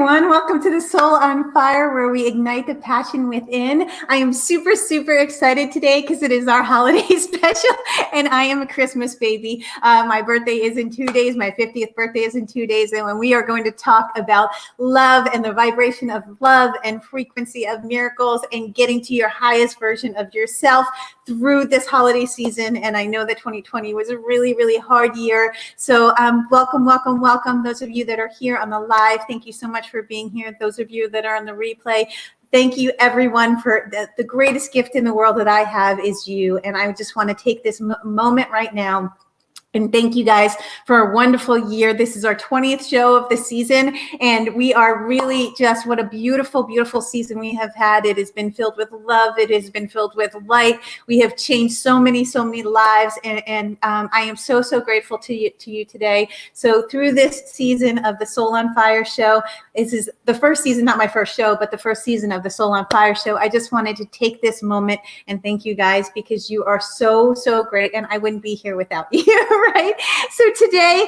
everyone. Welcome to the Soul on Fire, where we ignite the passion within. I am super, super excited today because it is our holiday special, and I am a Christmas baby. My birthday is in 2 days. My 50th birthday is in 2 days, and when we are going to talk about love and the vibration of love and frequency of miracles and getting to your highest version of yourself through this holiday season. And I know that 2020 was a really, really hard year. So welcome, welcome, welcome. Those of you that are here on the live, thank you so much for being here. Those of you that are on the replay, thank you everyone for the greatest gift in the world that I have is you. And I just want to take this moment right now and thank you guys for a wonderful year. This is our 20th show of the season, and we are really just, what a beautiful, beautiful season we have had. It has been filled with love. It has been filled with light. We have changed so many lives, and I am so, so grateful to you today. So through this season of the Soul on Fire show, this is the first season, not my first show, but the first season of the Soul on Fire show. I just wanted to take this moment and thank you guys because you are so, so great, and I wouldn't be here without you. Right? So today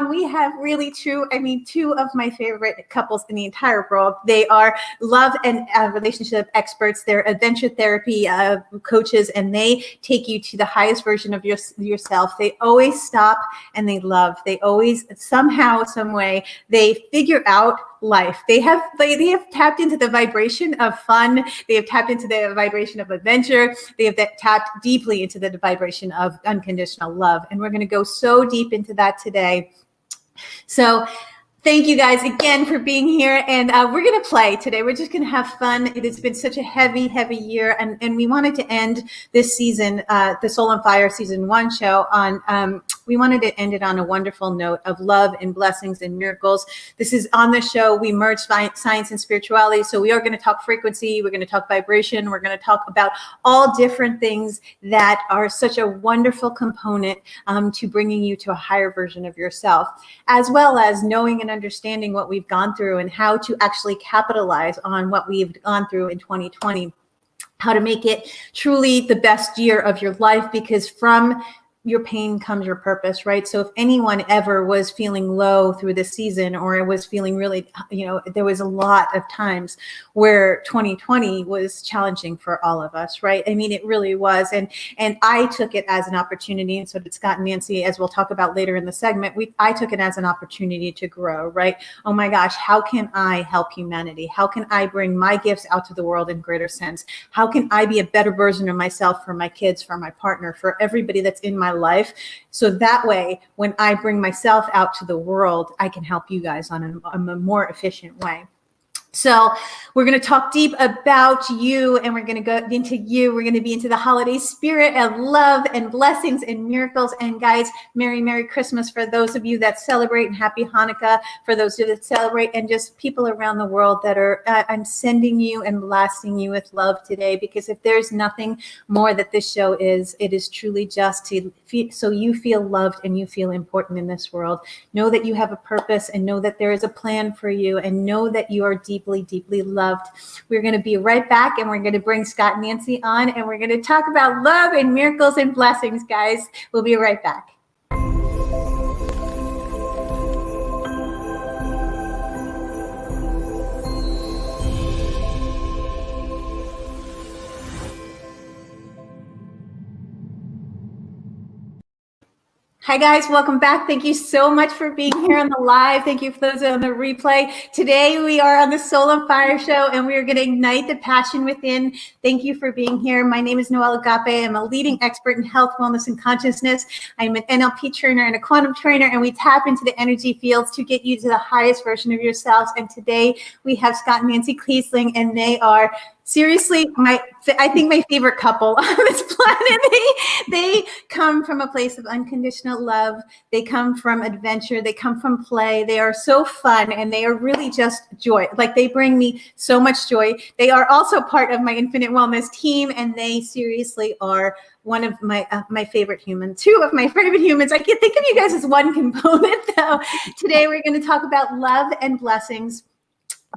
we have really two of my favorite couples in the entire world. They are love and relationship experts. They're adventure therapy coaches, and they take you to the highest version of yourself. They always stop and they love. They always somehow, some way, they figure out life. They have tapped into the vibration of fun. They have tapped into the vibration of adventure. They have tapped deeply into the vibration of unconditional love. And we're going to go so deep into that today. So thank you guys again for being here. And we're going to play today. We're just going to have fun. It has been such a heavy, heavy year. And we wanted to end this season, the Soul on Fire season 1 show on, we wanted to end it on a wonderful note of love and blessings and miracles. This is on the show. We merge science and spirituality. So we are going to talk frequency. We're going to talk vibration. We're going to talk about all different things that are such a wonderful component to bringing you to a higher version of yourself, as well as knowing and understanding what we've gone through and how to actually capitalize on what we've gone through in 2020, how to make it truly the best year of your life, because from your pain comes your purpose, right? So if anyone ever was feeling low through this season, or it was feeling really, there was a lot of times where 2020 was challenging for all of us, right? I mean, it really was. And I took it as an opportunity. And so did Scott and Nancy, as we'll talk about later in the segment. I took it as an opportunity to grow, right? Oh my gosh, how can I help humanity? How can I bring my gifts out to the world in greater sense? How can I be a better version of myself for my kids, for my partner, for everybody that's in my life? So that way, when I bring myself out to the world, I can help you guys on a more efficient way. So we're going to talk deep about you, and we're going to go into you. We're going to be into the holiday spirit of love and blessings and miracles. And guys, Merry, Merry Christmas for those of you that celebrate, and Happy Hanukkah for those of you that celebrate, and just people around the world that are, I'm sending you and blasting you with love today, because if there's nothing more that this show is, it is truly just to so you feel loved and you feel important in this world. Know that you have a purpose, and know that there is a plan for you, and know that you are deeply, deeply loved. We're going to be right back, and we're going to bring Scott and Nancy on, and we're going to talk about love and miracles and blessings, guys. We'll be right back. Hi guys, welcome back. Thank you so much for being here on the live. Thank you for those on the replay. Today we are on the Soul on Fire show, and we are going to ignite the passion within. Thank you for being here. My name is Noelle Agape. I'm a leading expert in health, wellness, and consciousness. I'm an NLP trainer and a quantum trainer, and we tap into the energy fields to get you to the highest version of yourselves. And today we have Scott and Nancy Kielsing, and they are seriously, I think my favorite couple on this planet. They come from a place of unconditional love. They come from adventure. They come from play. They are so fun, and they are really just joy. Like, they bring me so much joy. They are also part of my Infinite Wellness team, and they seriously are one of my favorite humans, 2 of my favorite humans. I can think of you guys as one component, though. Today we're going to talk about love and blessings,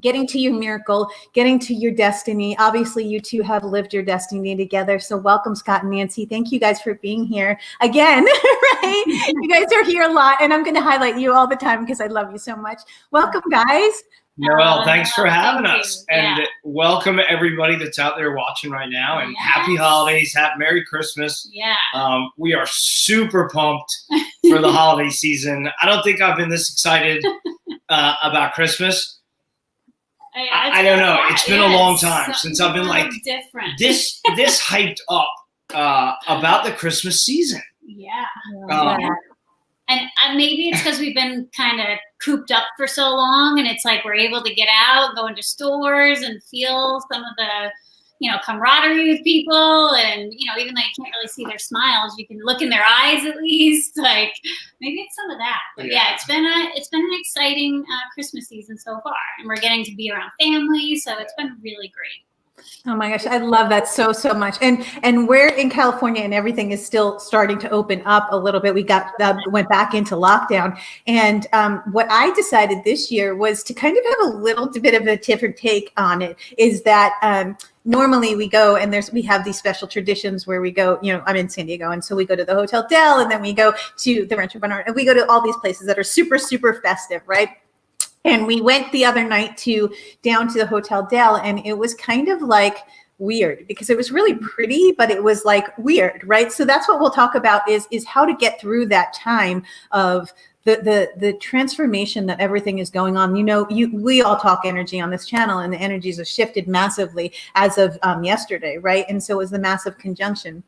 getting to your miracle, getting to your destiny. Obviously, you two have lived your destiny together. So welcome, Scott and Nancy. Thank you guys for being here again, right? You guys are here a lot, and I'm going to highlight you all the time because I love you so much. Welcome, guys. Noelle, thanks for having us. And welcome everybody that's out there watching right now. And happy holidays, Merry Christmas. Yeah. We are super pumped for the holiday season. I don't think I've been this excited about Christmas. I don't know. It's been a long time since I've been like this hyped up about the Christmas season. Yeah. And maybe it's because we've been kind of cooped up for so long, and it's like we're able to get out, go into stores, and feel some of the, camaraderie with people. And even though you can't really see their smiles, you can look in their eyes at least. Like maybe it's some of that. But yeah, it's been an exciting Christmas season so far, and we're getting to be around family, so it's been really great. Oh my gosh, I love that so much. And we're in California, and everything is still starting to open up a little bit. We went back into lockdown, and what I decided this year was to kind of have a little bit of a different take on it. Is that normally we go and we have these special traditions where we go. I'm in San Diego, and so we go to the Hotel Del, and then we go to the Rancho Bernard, and we go to all these places that are super festive, right? And we went the other night down to the Hotel Del, and it was kind of like weird because it was really pretty, but it was like weird, right? So that's what we'll talk about is how to get through that time of the transformation that everything is going on. We all talk energy on this channel, and the energies have shifted massively as of yesterday, right? And so it was the massive conjunction.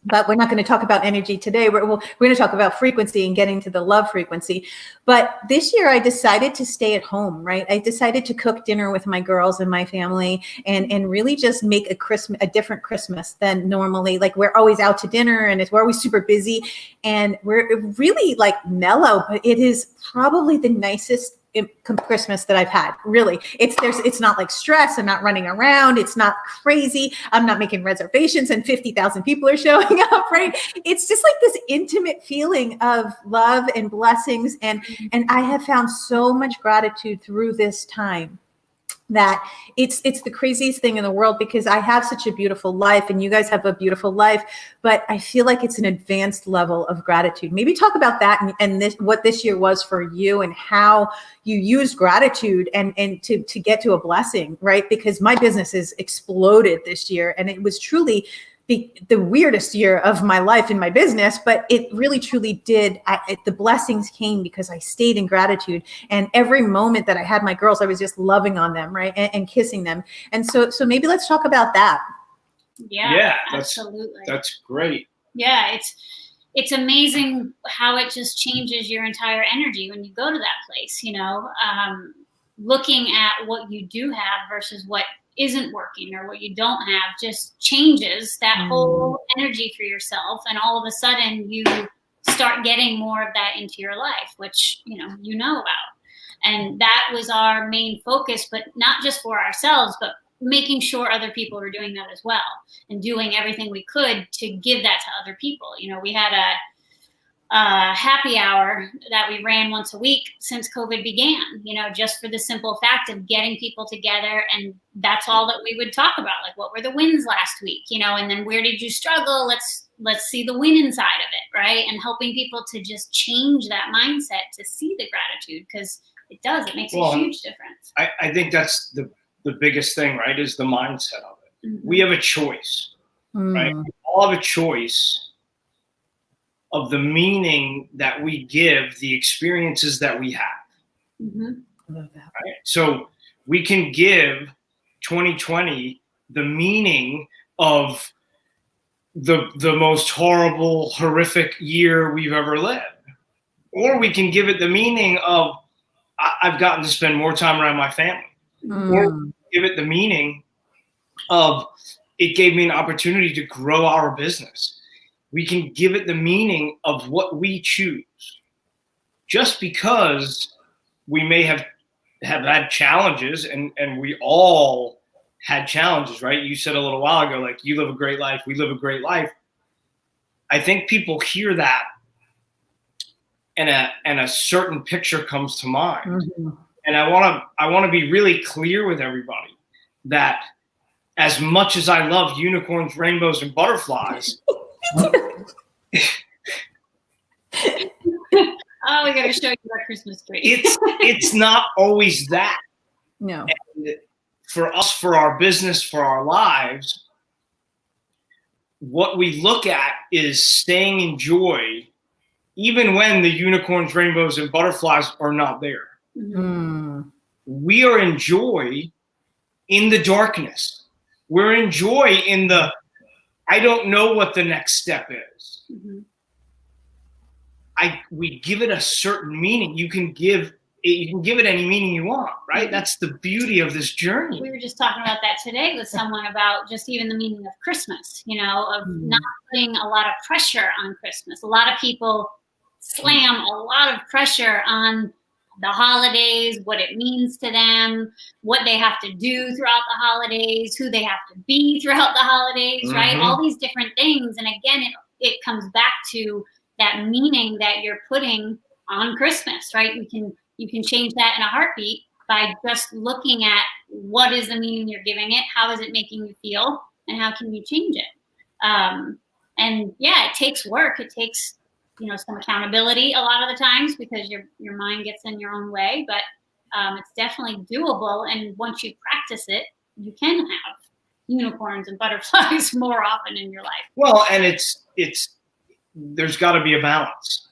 But we're not going to talk about energy today. We're going to talk about frequency and getting to the love frequency. But this year I decided to stay at home, right? I decided to cook dinner with my girls and my family and really just make a different Christmas than normally. Like we're always out to dinner and we're always super busy and we're really like mellow, but it is probably the nicest Christmas that I've had. Really, it's not like stress. I'm not running around. It's not crazy. I'm not making reservations and 50,000 people are showing up, right? It's just like this intimate feeling of love and blessings. And I have found so much gratitude through this time that it's the craziest thing in the world because I have such a beautiful life and you guys have a beautiful life, but I feel like it's an advanced level of gratitude. Maybe talk about that and what this year was for you and how you used gratitude and to get to a blessing, right? Because my business has exploded this year and it was truly the weirdest year of my life in my business, but it really truly did. The blessings came because I stayed in gratitude, and every moment that I had my girls, I was just loving on them, right, and kissing them. And so maybe let's talk about that. Yeah, absolutely. That's great. Yeah, it's amazing how it just changes your entire energy when you go to that place. Looking at what you do have versus what isn't working or what you don't have just changes that whole energy for yourself, and all of a sudden you start getting more of that into your life, which you know about. And that was our main focus, but not just for ourselves, but making sure other people were doing that as well and doing everything we could to give that to other people. We had a happy hour that we ran once a week since COVID began, just for the simple fact of getting people together. And that's all that we would talk about. Like, what were the wins last week, and then where did you struggle? Let's see the win inside of it. Right. And helping people to just change that mindset to see the gratitude, because it makes a huge difference. I think that's the biggest thing, right? Is the mindset of it. Mm-hmm. We have a choice, right? We all have a choice of the meaning that we give the experiences that we have. Mm-hmm. Right? So we can give 2020 the meaning of the most horrible, horrific year we've ever lived. Or we can give it the meaning of I've gotten to spend more time around my family. Or give it the meaning of it gave me an opportunity to grow our business. We can give it the meaning of what we choose. Just because we may have had challenges, and we all had challenges, right? You said a little while ago, like, you live a great life, we live a great life. I think people hear that and a certain picture comes to mind. Mm-hmm. And I want to be really clear with everybody that as much as I love unicorns, rainbows, and butterflies, oh, we gotta show you our Christmas tree. It's not always that. No. And for us, for our business, for our lives, what we look at is staying in joy, even when the unicorns, rainbows, and butterflies are not there. Mm. We are in joy in the darkness. We're in joy in the, I don't know what the next step is. Mm-hmm. We give it a certain meaning. You can give it any meaning you want, right? Mm-hmm. That's the beauty of this journey. We were just talking about that today with someone about just even the meaning of Christmas, of not putting a lot of pressure on Christmas. A lot of people slam a lot of pressure on the holidays, what it means to them, what they have to do throughout the holidays, who they have to be throughout the holidays, mm-hmm. right? All these different things. And again, it comes back to that meaning that you're putting on Christmas, right? You can change that in a heartbeat by just looking at what is the meaning you're giving it, how is it making you feel, and how can you change it? And yeah, it takes work. It takes some accountability a lot of the times because your mind gets in your own way, but it's definitely doable. And once you practice it, you can have unicorns and butterflies more often in your life. Well, and there's got to be a balance,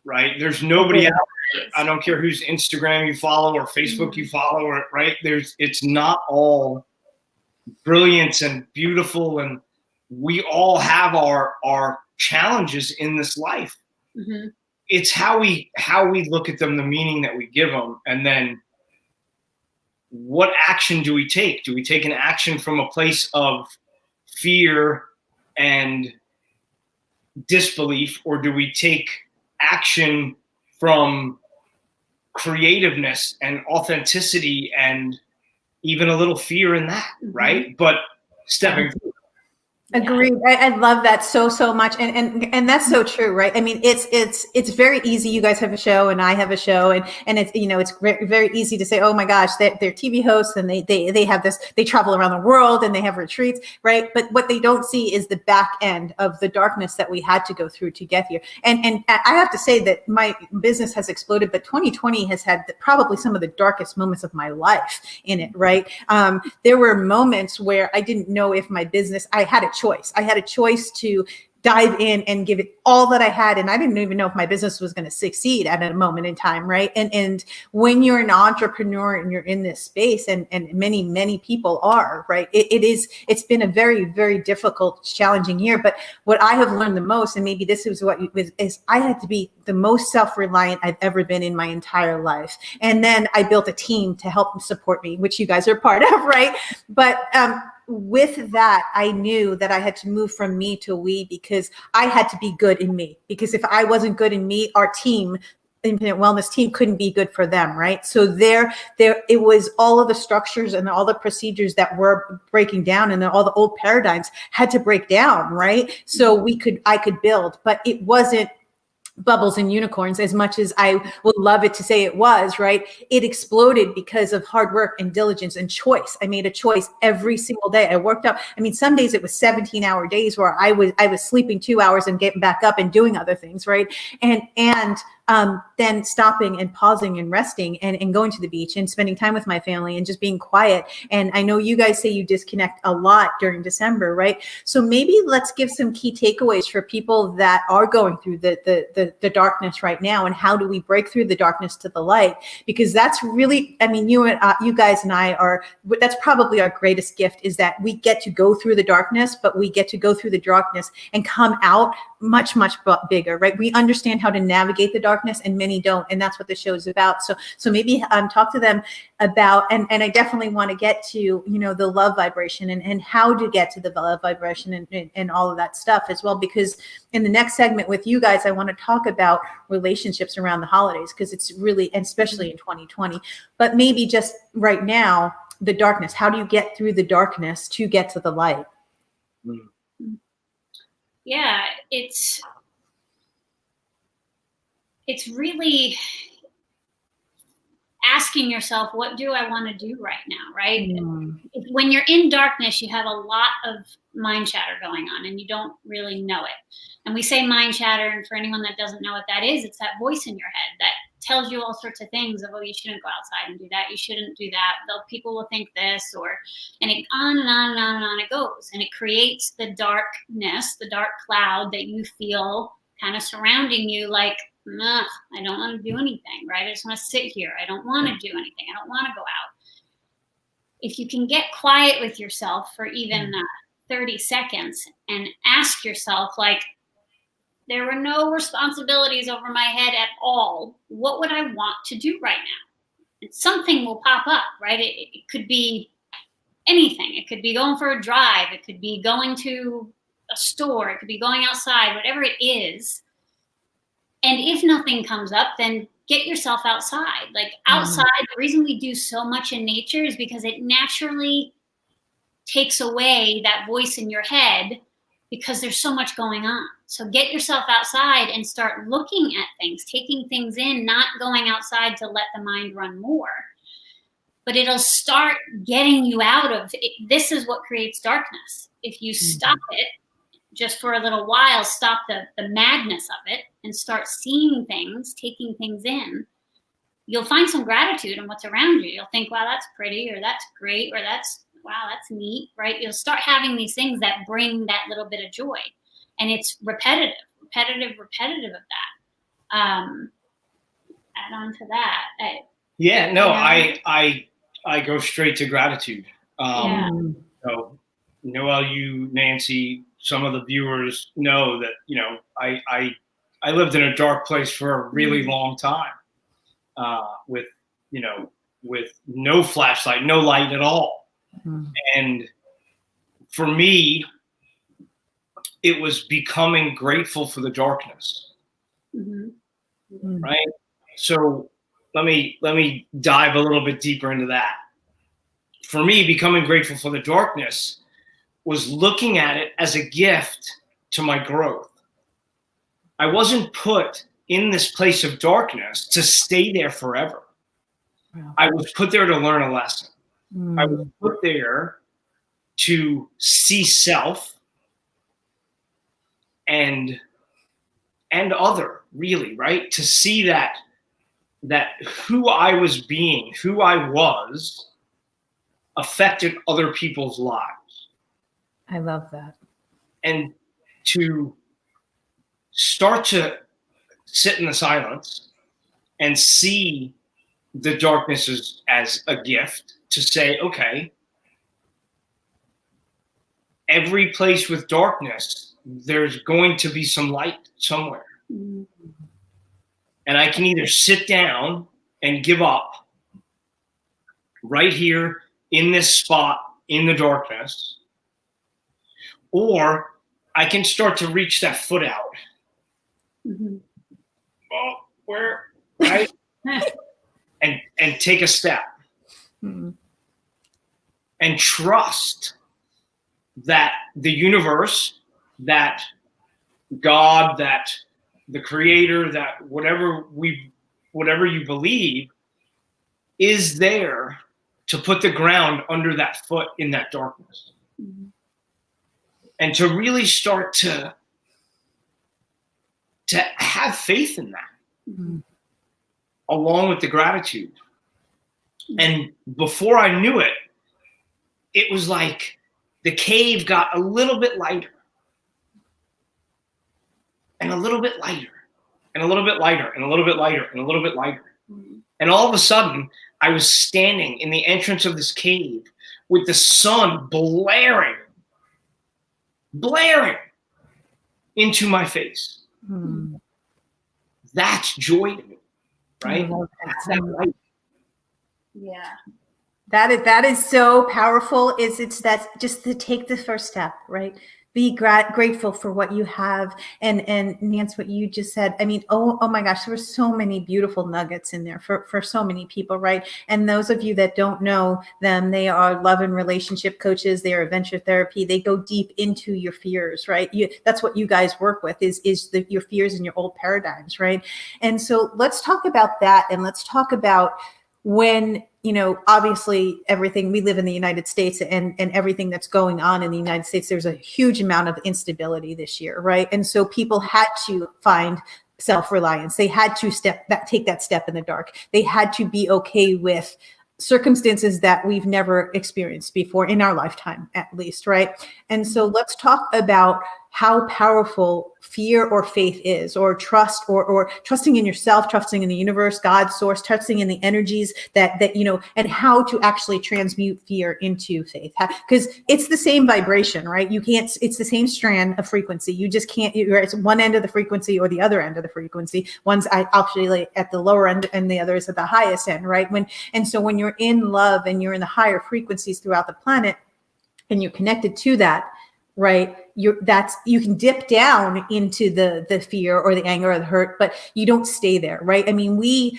right? There's nobody out there. I don't care whose Instagram you follow or Facebook mm-hmm. you follow, or right? It's not all brilliance and beautiful, and we all have our challenges in this life. Mm-hmm. It's how we look at them, the meaning that we give them, and then what action do we take? Do we take an action from a place of fear and disbelief, or do we take action from creativeness and authenticity and even a little fear in that, mm-hmm. right? But stepping through. Agreed. I love that so much. And that's so true, right? I mean, it's very easy. You guys have a show and I have a show, and it's, it's very, very easy to say, oh my gosh, they're TV hosts and they have this, they travel around the world and they have retreats, right? But what they don't see is the back end of the darkness that we had to go through to get here. And I have to say that my business has exploded, but 2020 has had probably some of the darkest moments of my life in it, right? There were moments where I didn't know if my business, I had a choice. I had a choice to dive in and give it all that I had. And I didn't even know if my business was going to succeed at a moment in time. Right. And when you're an entrepreneur and you're in this space, and many, many people are, right, it's been a very, very difficult, challenging year. But what I have learned the most, and maybe this is what is I had to be the most self-reliant I've ever been in my entire life. And then I built a team to help support me, which you guys are part of. Right. But, with that, I knew that I had to move from me to we, because I had to be good in me. Because if I wasn't good in me, our team, Infinite Wellness team, couldn't be good for them, right? So there, it was all of the structures and all the procedures that were breaking down, and then all the old paradigms had to break down, right? So I could build, but it wasn't bubbles and unicorns as much as I would love it to say it was, right? It exploded because of hard work and diligence and choice. I made a choice every single day. I worked out. I mean, some days it was 17-hour days where I was sleeping 2 hours and getting back up and doing other things, right? And then stopping and pausing and resting and going to the beach and spending time with my family and just being quiet. And I know you guys say you disconnect a lot during December, right? So maybe let's give some key takeaways for people that are going through the darkness right now, and how do we break through the darkness to the light? Because that's really, I mean, you guys and I are, that's probably our greatest gift, is that we get to go through the darkness, but we get to go through the darkness and come out much, much bigger, right? We understand how to navigate the darkness, and many don't. And that's what the show is about. So maybe talk to them about, and I definitely want to get to, the love vibration and how to get to the love vibration and all of that stuff as well. Because in the next segment with you guys, I want to talk about relationships around the holidays, because it's really, especially in 2020, but maybe just right now, the darkness. How do you get through the darkness to get to the light? Yeah, it's really asking yourself, what do I want to do right now, right? When you're in darkness, you have a lot of mind chatter going on and you don't really know it. And we say mind chatter, and for anyone that doesn't know what that is, it's that voice in your head that tells you all sorts of things of, oh, you shouldn't go outside and do that. You shouldn't do that. People will think this, and it on and on and on and on it goes. And it creates the darkness, the dark cloud that you feel kind of surrounding you, like, I don't want to do anything, right? I just want to sit here. I don't want to do anything. I don't want to go out. If you can get quiet with yourself for even 30 seconds and ask yourself, like, there were no responsibilities over my head at all. What would I want to do right now? And something will pop up, right? It could be anything. It could be going for a drive. It could be going to a store. It could be going outside, whatever it is. And if nothing comes up, then get yourself outside. Like outside, the reason we do so much in nature is because it naturally takes away that voice in your head because there's so much going on. So get yourself outside and start looking at things, taking things in, not going outside to let the mind run more. But it'll start getting you out of it. This is what creates darkness. If you stop it just for a little while, stop the madness of it and start seeing things, taking things in, you'll find some gratitude in what's around you. You'll think, wow, that's pretty, or that's great, or wow, that's neat, right? You'll start having these things that bring that little bit of joy. And it's repetitive of that. Add on to that. I go straight to gratitude. So Noelle, you, Nancy, some of the viewers know that, I lived in a dark place for a really long time, with no flashlight, no light at all. And for me, it was becoming grateful for the darkness. Right? So let me dive a little bit deeper into that. For me, becoming grateful for the darkness was looking at it as a gift to my growth. I wasn't put in this place of darkness to stay there forever. I was put there to learn a lesson. I was put there to see self and other, really, right? To see that who I was being, who I was, affected other people's lives. I love that. And to start to sit in the silence and see the darkness as a gift, to say, okay, every place with darkness, there's going to be some light somewhere. And I can either sit down and give up right here in this spot in the darkness, or I can start to reach that foot out. Oh, where, right? and take a step. And trust that the universe, that God, that the creator, that whatever you believe is there to put the ground under that foot in that darkness. And to really start to have faith in that, along with the gratitude. And before I knew it, it was like the cave got a little bit lighter, and a little bit lighter, and a little bit lighter, and a little bit lighter, and a little bit lighter. And all of a sudden, I was standing in the entrance of this cave with the sun blaring into my face. That's joy to me, right? That's that light. Yeah. That is so powerful. It's that just to take the first step, right? Be grateful for what you have. And Nance, what you just said, I mean, oh my gosh, there were so many beautiful nuggets in there for so many people, right? And those of you that don't know them, they are love and relationship coaches. They are adventure therapy. They go deep into your fears, right? That's what you guys work with is your fears and your old paradigms, right? And so let's talk about that. And let's talk about when, obviously everything, we live in the United States and everything that's going on in the United States, there's a huge amount of instability this year, right? And so people had to find self-reliance. They had to take that step in the dark. They had to be okay with circumstances that we've never experienced before in our lifetime, at least, right? And so let's talk about how powerful fear or faith is, or trust, or trusting in yourself, trusting in the universe, God's source, trusting in the energies that and how to actually transmute fear into faith. Because it's the same vibration, right? It's the same strand of frequency. You just can't, it's one end of the frequency or the other end of the frequency. One's actually at the lower end and the other is at the highest end, right? And so when you're in love and you're in the higher frequencies throughout the planet and you're connected to that, right, you can dip down into the fear or the anger or the hurt, but you don't stay there, right? I mean, we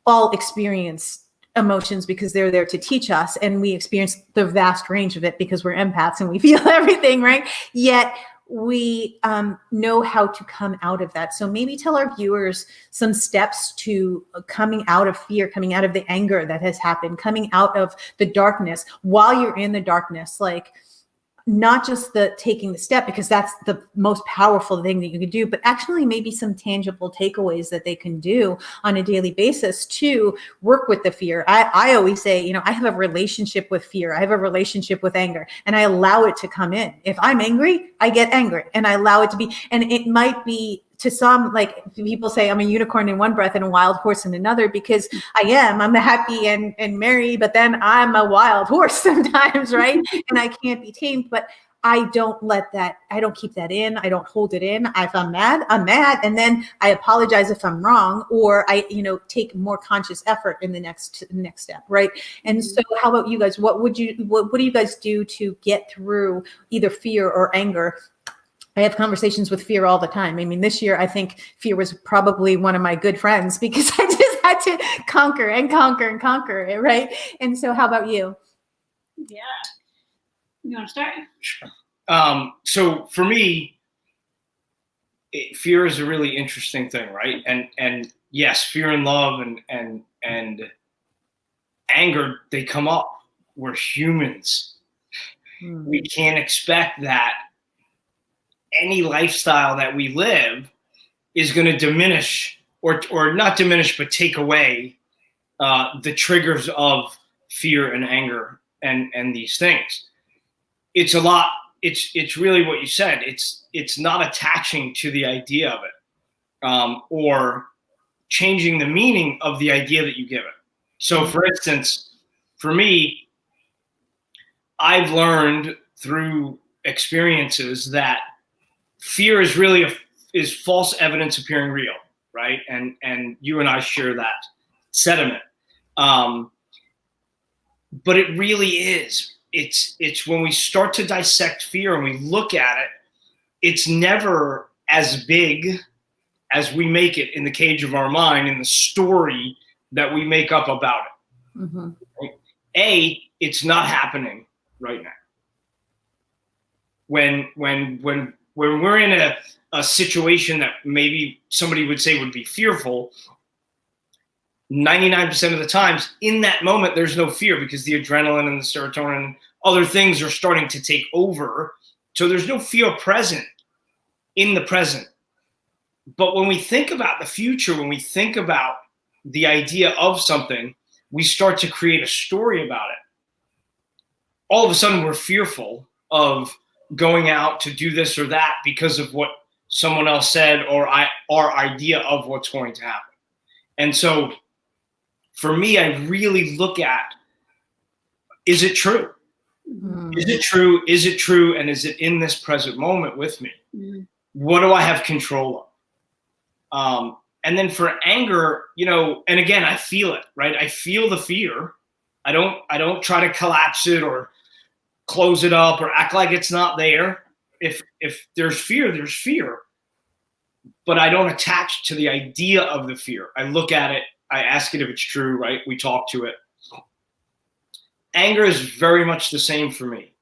all experience emotions because they're there to teach us, and we experience the vast range of it because we're empaths and we feel everything, right? Yet we know how to come out of that. So maybe tell our viewers some steps to coming out of fear, coming out of the anger that has happened, coming out of the darkness while you're in the darkness, like not just taking the step, because that's the most powerful thing that you can do, but actually maybe some tangible takeaways that they can do on a daily basis to work with the fear. I always say, I have a relationship with fear. I have a relationship with anger, and I allow it to come in. If I'm angry, I get angry and I allow it to be. And it might be, to some, like people say, I'm a unicorn in one breath and a wild horse in another, because I'm happy and merry, but then I'm a wild horse sometimes, right? And I can't be tamed, but I don't keep that in. I don't hold it in. If I'm mad, I'm mad. And then I apologize if I'm wrong, or I, take more conscious effort in the next step. Right. And so how about you guys? What do you guys do to get through either fear or anger? I have conversations with fear all the time. I mean, this year, I think fear was probably one of my good friends, because I just had to conquer and conquer and conquer it, right? And so how about you? Yeah. You want to start? Sure. So for me, fear is a really interesting thing, right? And yes, fear and love and anger, they come up. We're humans. We can't expect that any lifestyle that we live is going to diminish or not diminish, but take away the triggers of fear and anger and these things. It's a lot. It's really what you said. It's not attaching to the idea of it or changing the meaning of the idea that you give it. So for instance, for me, I've learned through experiences that fear is really is false evidence appearing real, right? And you and I share that sentiment. But it really is. It's when we start to dissect fear and we look at it, it's never as big as we make it in the cage of our mind, in the story that we make up about it. Mm-hmm. Right? It's not happening right now. When we're in a situation that maybe somebody would say would be fearful, 99% of the times in that moment, there's no fear, because the adrenaline and the serotonin and other things are starting to take over. So there's no fear present in the present. But when we think about the future, when we think about the idea of something, we start to create a story about it. All of a sudden, we're fearful of going out to do this or that because of what someone else said or our idea of what's going to happen. And so for me, I really look at, is it true? Mm-hmm. Is it true? Is it true? And is it in this present moment with me? Mm-hmm. What do I have control of? And then for anger, and again, I feel it, right? I feel the fear. I don't try to collapse it or close it up or act like it's not there. If there's fear, there's fear. But I don't attach to the idea of the fear. I look at it. I ask it if it's true, right? We talk to it. Anger is very much the same for me.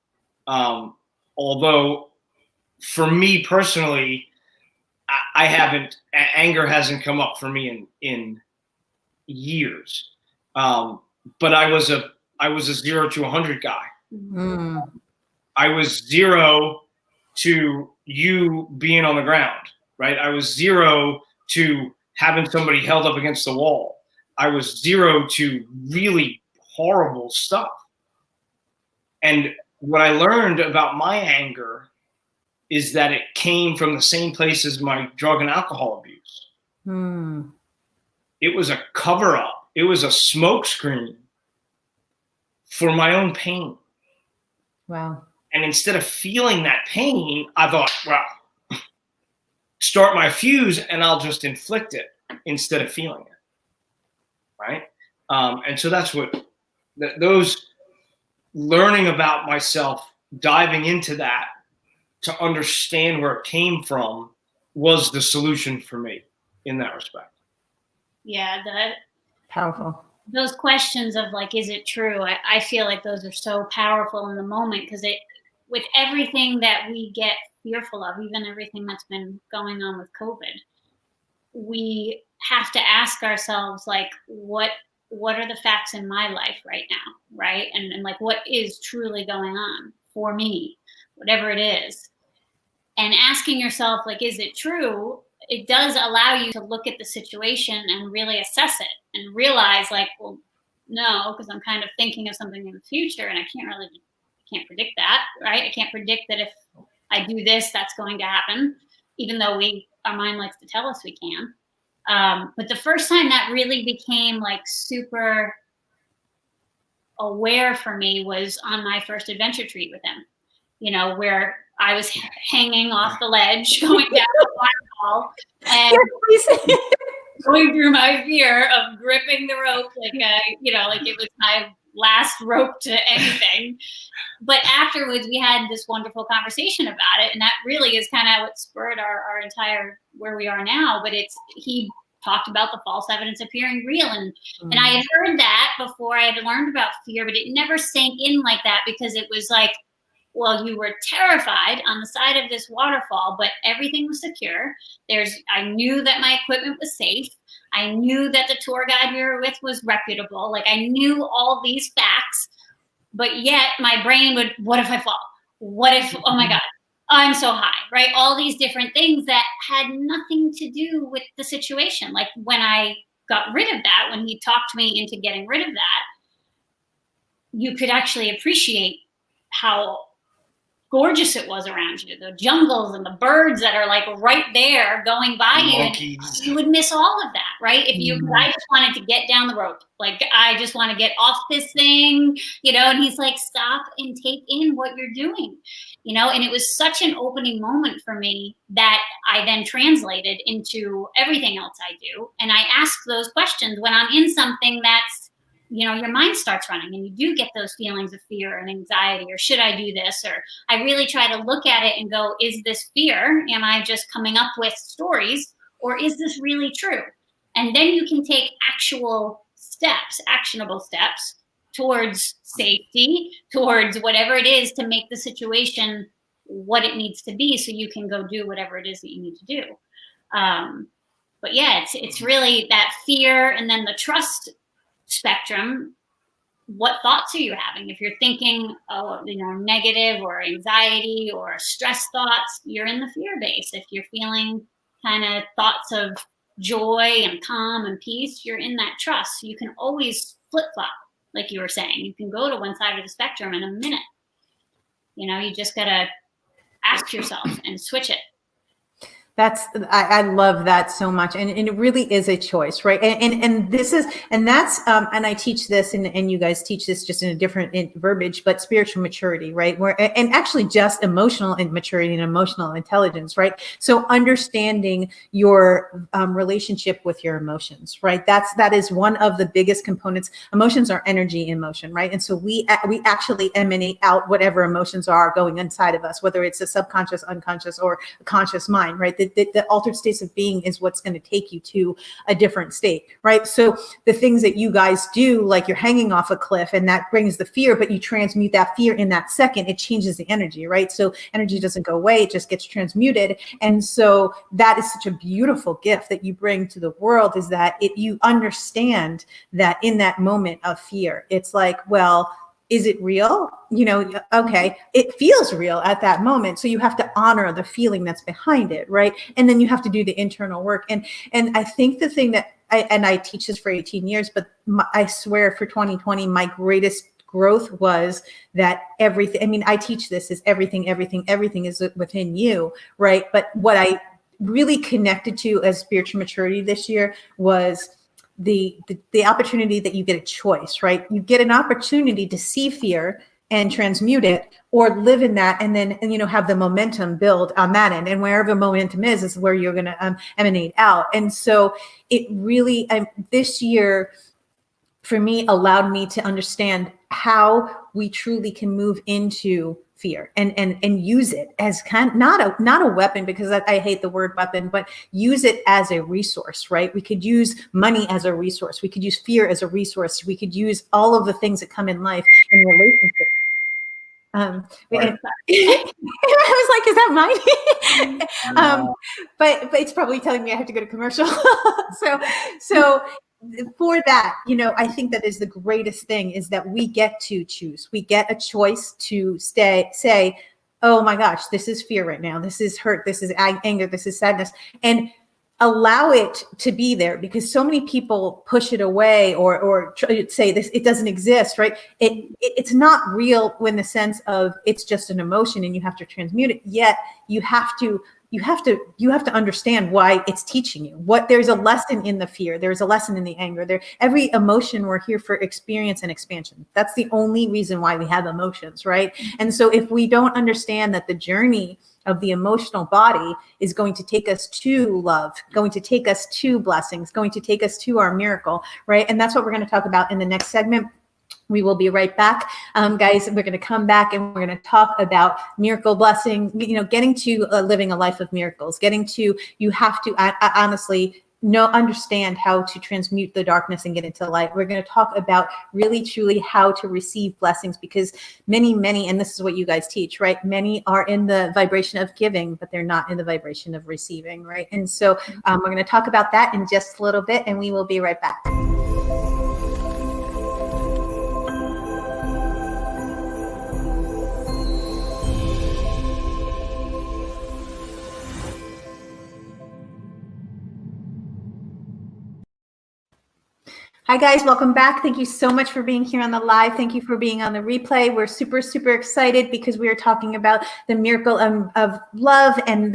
Although for me personally, anger hasn't come up for me in years. But I was a 0 to 100 guy. Mm. I was 0 to you being on the ground, right? I was 0 to having somebody held up against the wall. I was 0 to really horrible stuff. And what I learned about my anger is that it came from the same place as my drug and alcohol abuse. It was a cover-up. It was a smokescreen for my own pain. Wow. And instead of feeling that pain, I thought, well, start my fuse and I'll just inflict it instead of feeling it. Right? And so that's what those learning about myself, diving into that to understand where it came from was the solution for me in that respect. Yeah, Powerful. those questions of like, is it true? I feel like those are so powerful in the moment, because with everything that we get fearful of, even everything that's been going on with COVID, we have to ask ourselves, like, what are the facts in my life right now, right? And like, what is truly going on for me, whatever it is. And asking yourself, like, is it true? It does allow you to look at the situation and really assess it and realize, like, well, no, because I'm kind of thinking of something in the future and I can't predict that, right? I can't predict that if I do this, that's going to happen, even though our mind likes to tell us we can. But the first time that really became like super aware for me was on my first adventure treat with him, where I was hanging off the ledge, going down the waterfall, and going through my fear of gripping the rope like it was my last rope to anything. But afterwards, we had this wonderful conversation about it, and that really is kind of what spurred our entire where we are now. But he talked about the false evidence appearing real, and I had heard that before. I had learned about fear, but it never sank in like that, because it was like, well, you were terrified on the side of this waterfall, but everything was secure. I knew that my equipment was safe. I knew that the tour guide we were with was reputable. Like, I knew all these facts, but yet my brain would, what if I fall? What if, oh my God, I'm so high, right? All these different things that had nothing to do with the situation. Like, when I got rid of that, when he talked me into getting rid of that, you could actually appreciate how gorgeous it was around you, the jungles and the birds that are like right there going by you. You would miss all of that, right? I just wanted to get down the rope. Like, I just want to get off this thing, and he's like, stop and take in what you're doing, and it was such an opening moment for me that I then translated into everything else I do. And I ask those questions when I'm in something that's, your mind starts running and you do get those feelings of fear and anxiety, or should I do this? Or I really try to look at it and go, is this fear? Am I just coming up with stories, or is this really true? And then you can take actionable steps towards safety, towards whatever it is to make the situation what it needs to be, so you can go do whatever it is that you need to do. But yeah, it's really that fear, and then the trust spectrum. What thoughts are you having? If you're thinking, negative or anxiety or stress thoughts, you're in the fear base. If you're feeling kind of thoughts of joy and calm and peace, you're in that trust. You can always flip-flop, like you were saying. You can go to one side of the spectrum in a minute. You just got to ask yourself and switch it. I love that so much. And it really is a choice, right? And I teach this, and you guys teach this just in a different verbiage, but spiritual maturity, right? And actually just emotional maturity and emotional intelligence, right? So understanding your relationship with your emotions, right? That is one of the biggest components. Emotions are energy in motion, right? And so we actually emanate out whatever emotions are going inside of us, whether it's a subconscious, unconscious, or a conscious mind, right? The altered states of being is what's going to take you to a different state, right? So the things that you guys do, like you're hanging off a cliff and that brings the fear, but you transmute that fear in that second, it changes the energy, right? So energy doesn't go away, it just gets transmuted. And so that is such a beautiful gift that you bring to the world, is that you understand that in that moment of fear, it's like, well, is it real? Okay, it feels real at that moment. So you have to honor the feeling that's behind it, right? And then you have to do the internal work. And I think the thing that I teach this for 18 years, but I swear for 2020, my greatest growth was that everything, I mean, I teach this is everything is within you, right? But what I really connected to as spiritual maturity this year was the opportunity that you get a choice, right? You get an opportunity to see fear and transmute it, or live in that, and then have the momentum build on that end. And wherever momentum is where you're going to emanate out. And so it really, this year for me, allowed me to understand how we truly can move into fear and use it as not a weapon, because I hate the word weapon, but use it as a resource, right? We could use money as a resource. We could use fear as a resource. We could use all of the things that come in life in relationships. Right. I was like, is that mine? But it's probably telling me I have to go to commercial. So for that, I think that is the greatest thing, is that we get to choose. We get a choice to say, oh my gosh, this is fear right now. This is hurt. This is anger. This is sadness. And allow it to be there, because so many people push it away or say this, it doesn't exist, right? It's not real in the sense of it's just an emotion and you have to transmute it. Yet you have to understand why it's teaching you. There's a lesson in the fear. There's a lesson in the anger. Every emotion, we're here for experience and expansion. That's the only reason why we have emotions, right? And so if we don't understand that the journey of the emotional body is going to take us to love, going to take us to blessings, going to take us to our miracle, right? And that's what we're going to talk about in the next segment. We will be right back. Guys, we're going to come back and we're going to talk about miracle blessing, getting to living a life of miracles, you have to honestly understand how to transmute the darkness and get into light. We're going to talk about really, truly how to receive blessings, because many, and this is what you guys teach, right? Many are in the vibration of giving, but they're not in the vibration of receiving, right? And so we're going to talk about that in just a little bit, and we will be right back. Hi guys, welcome back. Thank you so much for being here on the live. Thank you for being on the replay. We're super, super excited because we are talking about the miracle of love and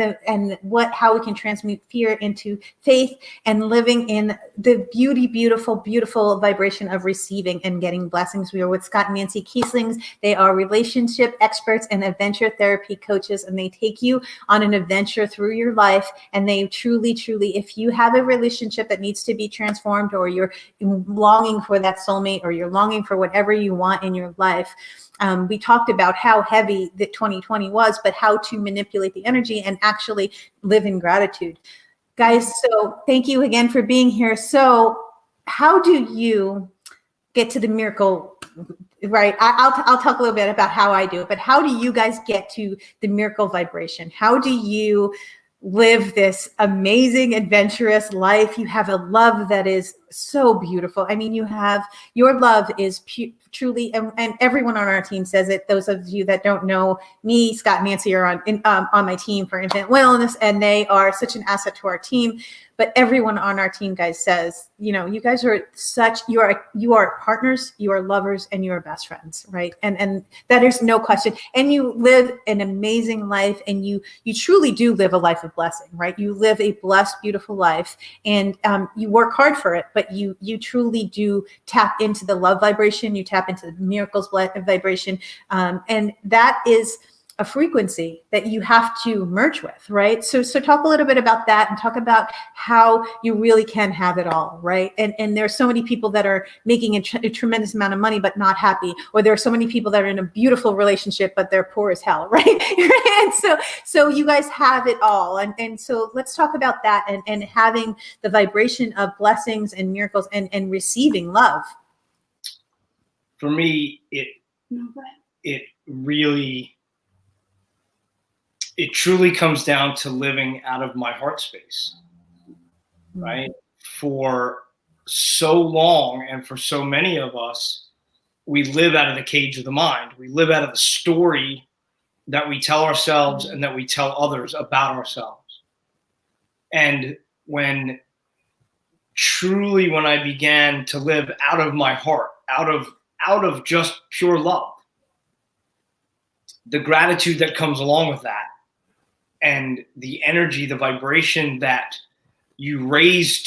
how we can transmute fear into faith and living in the beautiful vibration of receiving and getting blessings. We are with Scott and Nancy Kielsing. They are relationship experts and adventure therapy coaches, and they take you on an adventure through your life. And they truly, if you have a relationship that needs to be transformed, or you're longing for that soulmate, or you're longing for whatever you want in your life. We talked about how heavy the 2020 was, but how to manipulate the energy and actually live in gratitude. Guys, so thank you again for being here. So how do you get to the miracle? Right. I'll talk a little bit about how I do it, but how do you guys get to the miracle vibration? How do you live this amazing, adventurous life? You have a love that is so beautiful. I mean, your love is truly, and everyone on our team says it. Those of you that don't know me, Scott and Nancy are on my team for infant wellness, and they are such an asset to our team. But everyone on our team, guys, says, you guys are you are partners, you are lovers, and you are best friends, right? And that is no question. And you live an amazing life, and you truly do live a life of blessing, right? You live a blessed, beautiful life, and you work hard for it, but you truly do tap into the love vibration, you tap into the miracles vibration, and that is a frequency that you have to merge with, right? So talk a little bit about that, and talk about how you really can have it all, right? And there's so many people that are making a tremendous amount of money but not happy, or there are so many people that are in a beautiful relationship but they're poor as hell, right? And so you guys have it all, and so let's talk about that, and having the vibration of blessings and miracles and receiving love. For me, it truly comes down to living out of my heart space, right? For so long, and for so many of us, we live out of the cage of the mind. We live out of the story that we tell ourselves and that we tell others about ourselves. And when I began to live out of my heart, out of just pure love, the gratitude that comes along with that, and the energy, the vibration that you are raised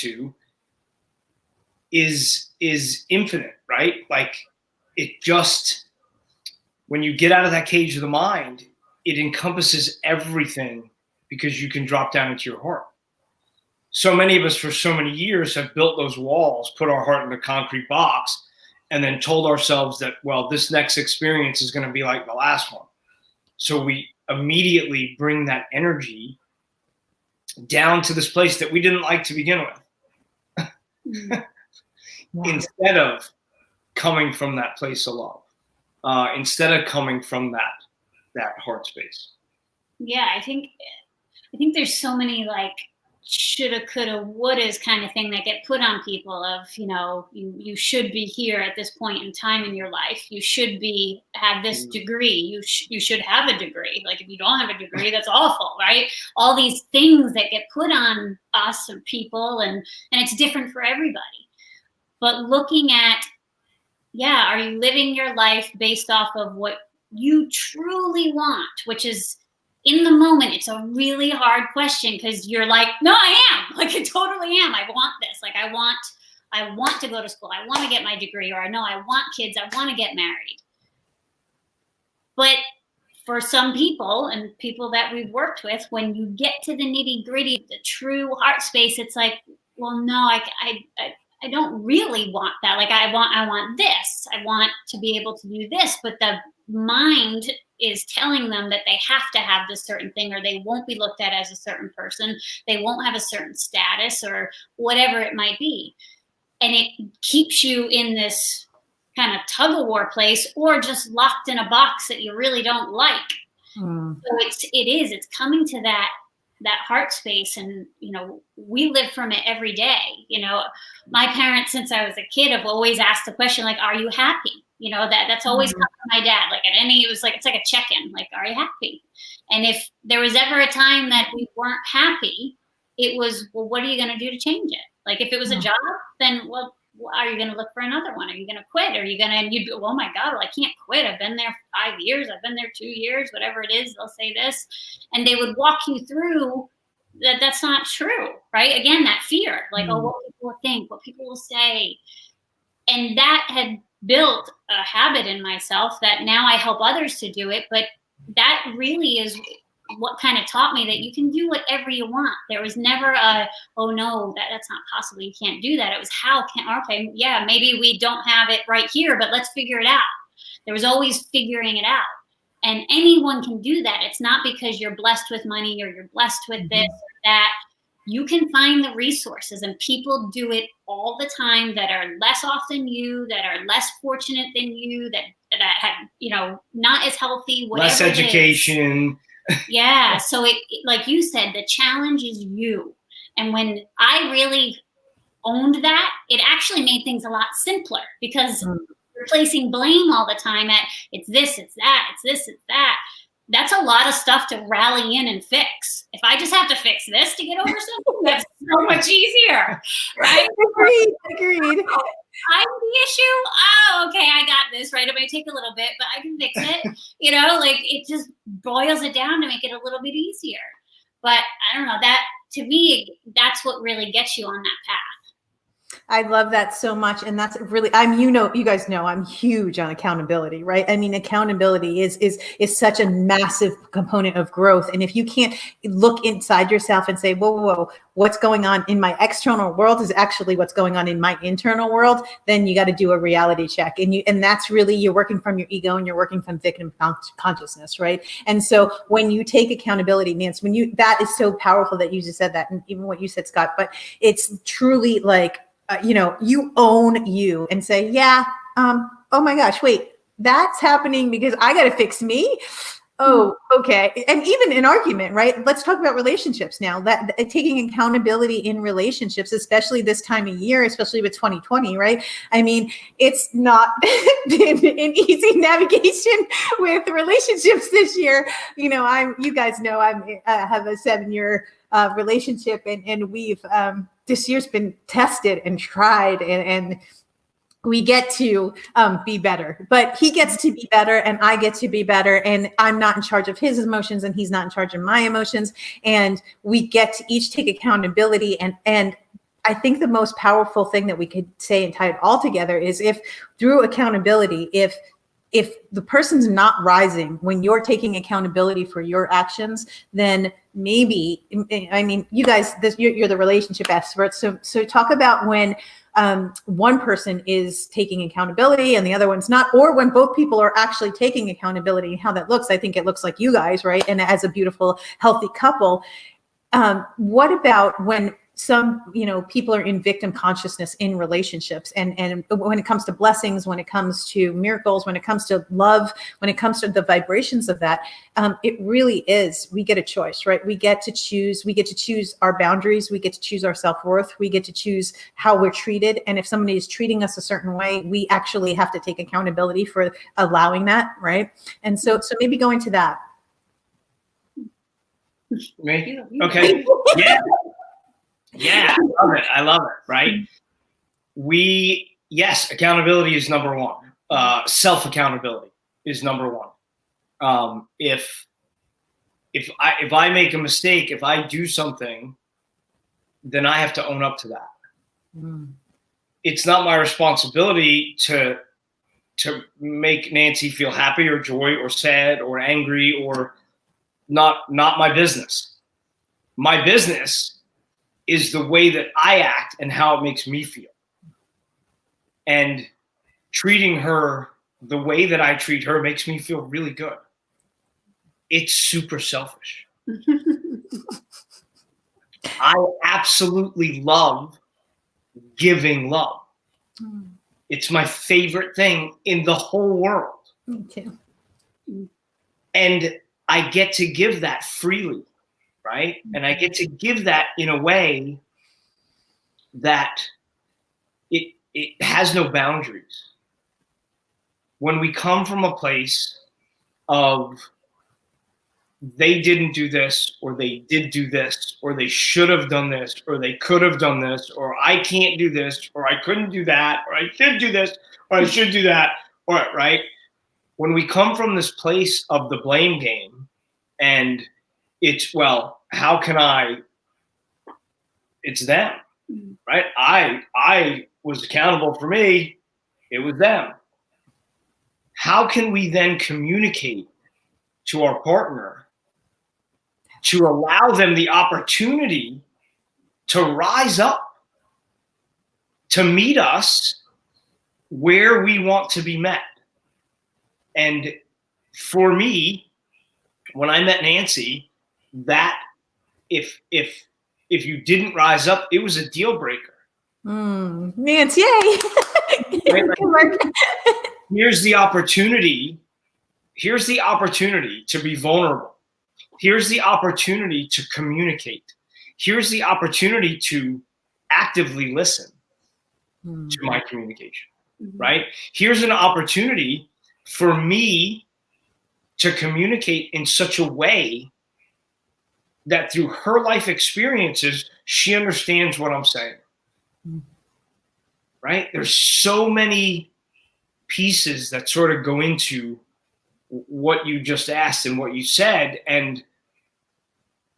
to, is infinite, right? Like, it just, when you get out of that cage of the mind, it encompasses everything, because you can drop down into your heart. So many of us for so many years have built those walls, put our heart in a concrete box, and then told ourselves that, well, this next experience is going to be like the last one. So we immediately bring that energy down to this place that we didn't like to begin with. Instead of coming from that place of love, instead of coming from that heart space. Yeah, I think there's so many like shoulda, coulda, wouldas kind of thing that get put on people of, you should be here at this point in time in your life. You should have this degree. You should have a degree. Like, if you don't have a degree, that's awful, right? All these things that get put on us or people, and it's different for everybody. But looking at, are you living your life based off of what you truly want, which is, in the moment, it's a really hard question, because you're like, no, I am. Like, I totally am. I want this. Like, I want to go to school. I want to get my degree, or no, I want kids. I want to get married. But for some people, and people that we've worked with, when you get to the nitty gritty, the true heart space, it's like, well, no, I don't really want that. Like, I want this. I want to be able to do this. But the mind is telling them that they have to have this certain thing, or they won't be looked at as a certain person. They won't have a certain status, or whatever it might be. And it keeps you in this kind of tug of war place, or just locked in a box that you really don't like. So it's coming to that heart space. And, we live from it every day. My parents, since I was a kid, have always asked the question, like, are you happy? That's always come from my dad. Like, it's like a check-in, like, are you happy? And if there was ever a time that we weren't happy, it was, well, what are you going to do to change it? Like, if it was a job, then, well, are you going to look for another one? Are you going to quit? Are you going to, oh my God, well, I can't quit. I've been there for 5 years. I've been there 2 years, whatever it is, they'll say this. And they would walk you through that's not true, right? Again, that fear, like, oh, what people will think, what people will say. And that had built a habit in myself that now I help others to do it. But that really is what kind of taught me that you can do whatever you want. There was never a, oh no, that's not possible. You can't do that. It was okay, yeah, maybe we don't have it right here, but let's figure it out. There was always figuring it out. And anyone can do that. It's not because you're blessed with money or you're blessed with this or that. You can find the resources, and people do it all the time that are less off than you, that are less fortunate than you, that have, not as healthy, whatever. Less education. Yeah. So it, like you said, the challenge is you. And when I really owned that, it actually made things a lot simpler, because you're placing blame all the time at it's this, it's that, it's this, it's that. That's a lot of stuff to rally in and fix. If I just have to fix this to get over something, that's so much easier, right? Agreed. I'm the issue. Oh, okay, I got this, right? It may take a little bit, but I can fix it. Like, it just boils it down to make it a little bit easier. But I don't know, that to me, that's what really gets you on that path. I love that so much. And that's really, you guys know, I'm huge on accountability, right? I mean, accountability is such a massive component of growth. And if you can't look inside yourself and say, whoa, what's going on in my external world is actually what's going on in my internal world, then you got to do a reality check. And that's really, you're working from your ego and you're working from victim consciousness, right? And so when you take accountability, Nance, that is so powerful that you just said that, and even what you said, Scott, but it's truly like, you own you and say, oh my gosh, wait, that's happening because I got to fix me. Oh, okay. And even an argument, right? Let's talk about relationships now. That taking accountability in relationships, especially this time of year, especially with 2020, right? I mean, it's not been an easy navigation with relationships this year. You know, you guys know I have a 7-year relationship, and we've this year's been tested and tried, and we get to be better, but he gets to be better and I get to be better, and I'm not in charge of his emotions and he's not in charge of my emotions. And we get to each take accountability. And I think the most powerful thing that we could say and tie it all together is, if through accountability, if the person's not rising when you're taking accountability for your actions, then maybe, I mean, you guys, you're the relationship experts. So talk about when one person is taking accountability and the other one's not, or when both people are actually taking accountability, how that looks. I think it looks like you guys, right? And as a beautiful, healthy couple, what about when some, people are in victim consciousness in relationships, and when it comes to blessings, when it comes to miracles, when it comes to love, when it comes to the vibrations of that, it really is, we get a choice, right? We get to choose our boundaries. We get to choose our self-worth. We get to choose how we're treated. And if somebody is treating us a certain way, we actually have to take accountability for allowing that, right? And so maybe go into that. Me? Okay. Yeah. Yeah, I love it, right? Yes, accountability is number one. Self-accountability is number one. If I make a mistake, if I do something, then I have to own up to that. It's not my responsibility to make Nancy feel happy or joy or sad or angry, or not my business. My business is the way that I act and how it makes me feel. And treating her the way that I treat her makes me feel really good. It's super selfish. I absolutely love giving love. It's my favorite thing in the whole world. Me too. And I get to give that freely. Right? And I get to give that in a way that it has no boundaries. When we come from a place of they didn't do this, or they did do this, or they should have done this, or they could have done this, or I can't do this, or I couldn't do that, or I should do this, or I should do that, or right? When we come from this place of the blame game, and it's, well, how can I? It's them, right? I was accountable for me. It was them. How can we then communicate to our partner to allow them the opportunity to rise up, to meet us where we want to be met? And for me, when I met Nancy, that if you didn't rise up, it was a deal breaker. Nancy, yay! Right? Here's the opportunity. Here's the opportunity to be vulnerable. Here's the opportunity to communicate. Here's the opportunity to actively listen to my communication. Right? Here's an opportunity for me to communicate in such a way that through her life experiences, she understands what I'm saying. Right? There's so many pieces that sort of go into what you just asked and what you said. And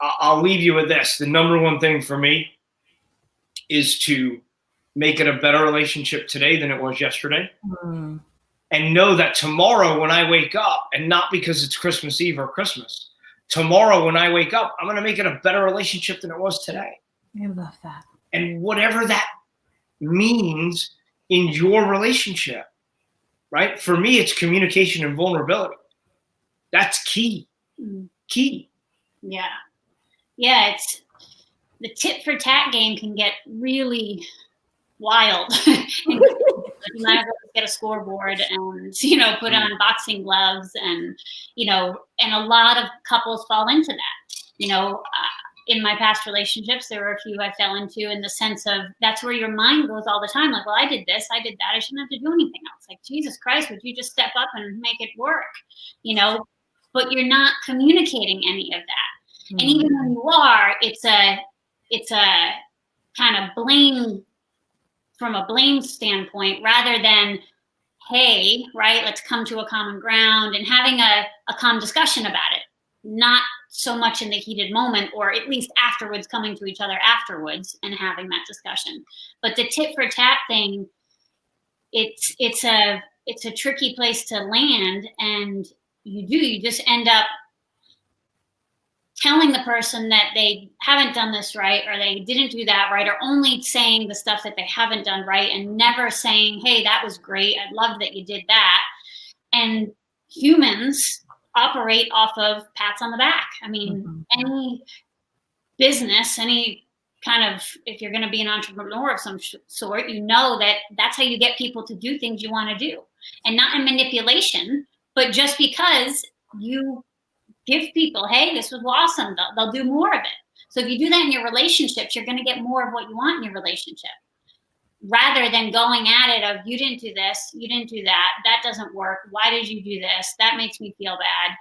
I'll leave you with this. The number one thing for me is to make it a better relationship today than it was yesterday. And know that tomorrow when I wake up, and not because it's Christmas Eve or Christmas, tomorrow when I wake up, I'm going to make it a better relationship than it was today. I love that. And whatever that means in your relationship, right? For me, it's communication and vulnerability. That's key. Key. Yeah. Yeah, it's the tit for tat game can get really wild. You might as well get a scoreboard and, put on boxing gloves and a lot of couples fall into that. In my past relationships, there were a few I fell into in the sense of that's where your mind goes all the time. Like, well, I did this, I did that. I shouldn't have to do anything else. Like, Jesus Christ, would you just step up and make it work? But you're not communicating any of that. And even when you are, it's a kind of blame from a blame standpoint rather than, hey, right, let's come to a common ground and having a calm discussion about it. Not so much in the heated moment, or at least afterwards, coming to each other afterwards and having that discussion. But the tit for tat thing, it's a tricky place to land, and you just end up telling the person that they haven't done this right, or they didn't do that right, or only saying the stuff that they haven't done right and never saying, hey, that was great, I loved that you did that. And humans operate off of pats on the back. I mean, any business, any kind of, if you're going to be an entrepreneur of some sort, that that's how you get people to do things you want to do, and not in manipulation, but just because you give people, hey, this was awesome, they'll do more of it. So if you do that in your relationships, you're going to get more of what you want in your relationship, rather than going at it of, you didn't do this, you didn't do that, that doesn't work, why did you do this, that makes me feel bad.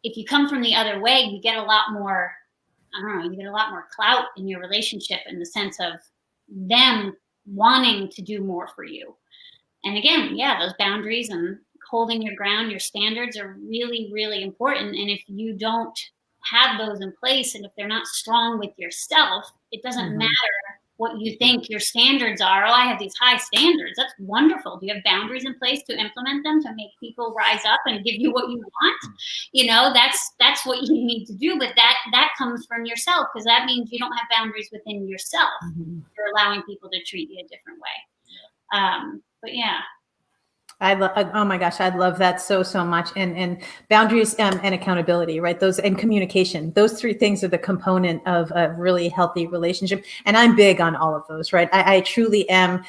If you come from the other way, you get a lot more, you get a lot more clout in your relationship, in the sense of them wanting to do more for you. And again, those boundaries and holding your ground, your standards are really, really important. And if you don't have those in place, and if they're not strong with yourself, it doesn't matter what you think your standards are. Oh, I have these high standards. That's wonderful. Do you have boundaries in place to implement them, to make people rise up and give you what you want? That's what you need to do. But that comes from yourself, because that means you don't have boundaries within yourself. You're allowing people to treat you a different way. But yeah. Oh my gosh, I love that so much. And boundaries and accountability, right? And communication, those three things are the component of a really healthy relationship. And I'm big on all of those, right? I truly am.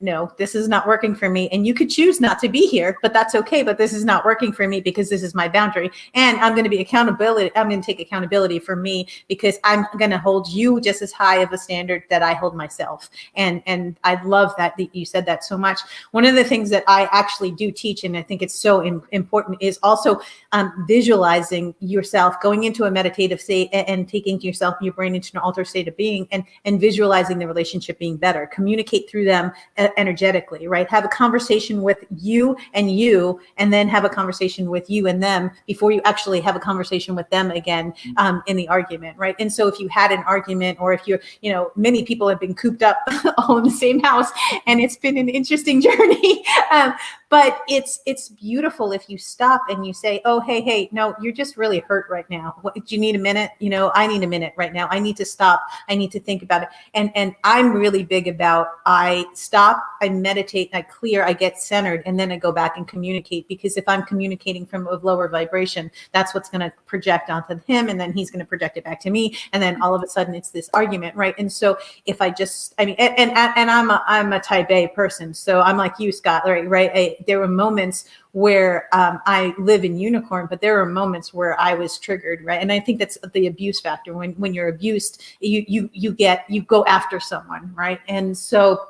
No, this is not working for me. And you could choose not to be here, but that's okay. But this is not working for me because this is my boundary. And I'm going to be accountability. I'm going to take accountability for me, because I'm going to hold you just as high of a standard that I hold myself. And I love that you said that so much. One of the things that I actually do teach, and I think it's so important, is also visualizing yourself going into a meditative state and taking your brain into an altered state of being, and visualizing the relationship being better. Communicate through them energetically, right? Have a conversation with you, and then have a conversation with you and them before you actually have a conversation with them again in the argument, right? And so if you had an argument, or if you're, many people have been cooped up all in the same house, and it's been an interesting journey. But it's beautiful if you stop and you say, oh, hey, no, you're just really hurt right now. Do you need a minute? I need a minute right now. I need to stop. I need to think about it. And I'm really big about, I stop, I meditate, I clear, I get centered, and then I go back and communicate. Because if I'm communicating from a lower vibration, that's what's going to project onto him, and then he's going to project it back to me. And then all of a sudden it's this argument, right? And so if I just, and I'm a type A person. So I'm like you, Scott, right? There were moments where I live in unicorn, but there are moments where I was triggered, right? And I think that's the abuse factor. When you're abused, you go after someone, right? And so